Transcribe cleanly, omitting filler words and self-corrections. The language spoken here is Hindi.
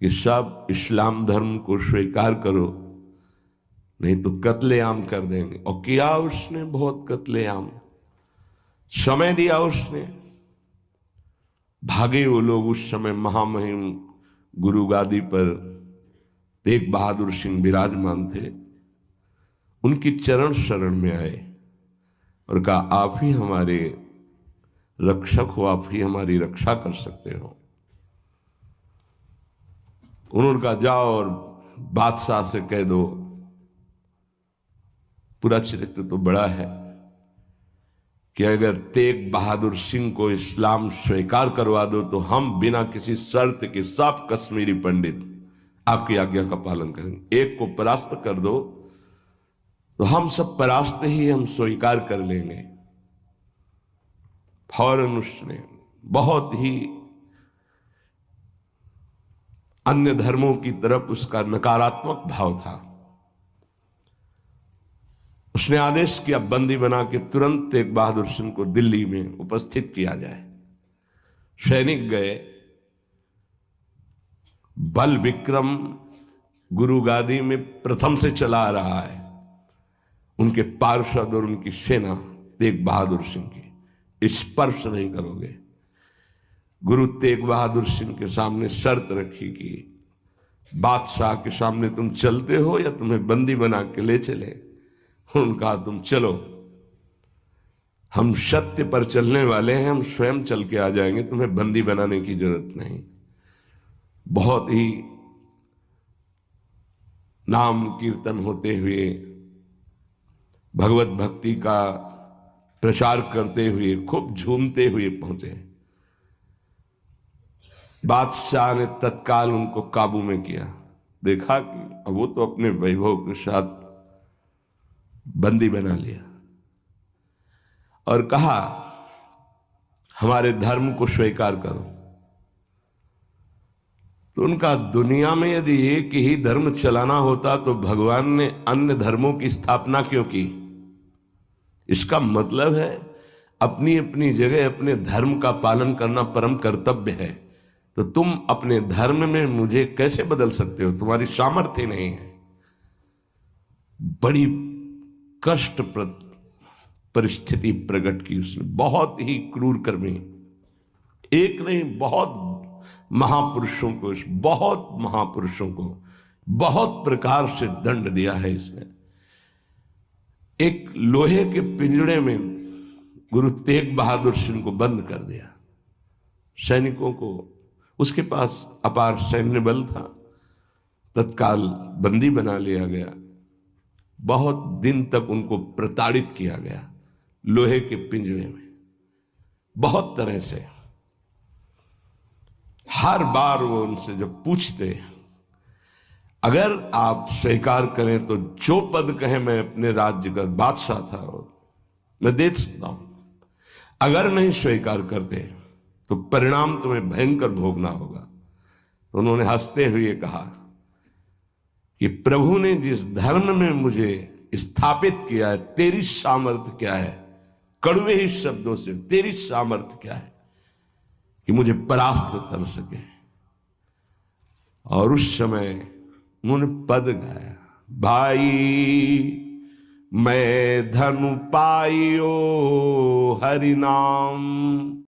कि सब इस्लाम धर्म को स्वीकार करो, नहीं तो कत्लेआम कर देंगे। और किया उसने बहुत कत्लेआम, समय दिया उसने। भागे वो लोग। उस समय महामहिम गुरु गादी पर तेग बहादुर सिंह विराजमान थे, उनकी चरण शरण में आए और कहा आप ही हमारे रक्षक हो, आप ही हमारी रक्षा कर सकते हो। उन्होंने कहा जाओ और बादशाह से कह दो। पूरा चरित्र तो बड़ा है कि अगर तेग बहादुर सिंह को इस्लाम स्वीकार करवा दो तो हम बिना किसी शर्त के सब कश्मीरी पंडित आपकी आज्ञा का पालन करेंगे। एक को परास्त कर दो तो हम सब परास्त ही हम स्वीकार कर लेंगे। फौरन उसने बहुत ही अन्य धर्मों की तरफ उसका नकारात्मक भाव था। उसने आदेश किया बंदी बना के तुरंत तेग बहादुर सिंह को दिल्ली में उपस्थित किया जाए। सैनिक गए। बल विक्रम गुरु गादी में प्रथम से चला आ रहा है। उनके पार्षद और उनकी सेना तेग बहादुर सिंह की स्पर्श नहीं करोगे। गुरु तेग बहादुर सिंह के सामने शर्त रखी कि बादशाह के सामने तुम चलते हो या तुम्हें बंदी बना के ले चले। उन्होंने कहा तुम चलो, हम सत्य पर चलने वाले हैं, हम स्वयं चल के आ जाएंगे, तुम्हें बंदी बनाने की जरूरत नहीं। बहुत ही नाम कीर्तन होते हुए, भगवत भक्ति का प्रचार करते हुए, खूब झूमते हुए पहुंचे। बादशाह ने तत्काल उनको काबू में किया। देखा कि अब वो तो अपने वैभव के साथ बंदी बना लिया और कहा हमारे धर्म को स्वीकार करो। तो उनका दुनिया में यदि एक ही धर्म चलाना होता तो भगवान ने अन्य धर्मों की स्थापना क्यों की? इसका मतलब है अपनी अपनी जगह अपने धर्म का पालन करना परम कर्तव्य है। तो तुम अपने धर्म में मुझे कैसे बदल सकते हो? तुम्हारी सामर्थ्य नहीं है। बड़ी कष्टप्रद परिस्थिति प्रकट की उसने। बहुत ही क्रूर कर्मी, एक नहीं बहुत महापुरुषों को, बहुत महापुरुषों को बहुत प्रकार से दंड दिया है इसने। एक लोहे के पिंजड़े में गुरु तेग बहादुर सिंह को बंद कर दिया। सैनिकों को, उसके पास अपार सैन्य बल था, तत्काल बंदी बना लिया गया। बहुत दिन तक उनको प्रताड़ित किया गया लोहे के पिंजड़े में, बहुत तरह से। हर बार वो उनसे जब पूछते अगर आप स्वीकार करें तो जो पद कहें, मैं अपने राज्य का बादशाह था और मैं दे सकता हूं, अगर नहीं स्वीकार करते तो परिणाम तुम्हें भयंकर भोगना होगा। तो उन्होंने हंसते हुए कहा कि प्रभु ने जिस धर्म में मुझे स्थापित किया है, तेरी सामर्थ्य क्या है? कड़वे ही शब्दों से, तेरी सामर्थ्य क्या है कि मुझे परास्त कर सके? और उस समय उन्होंने पद गाया, भाई मैं धनु पाइयो हरि नाम।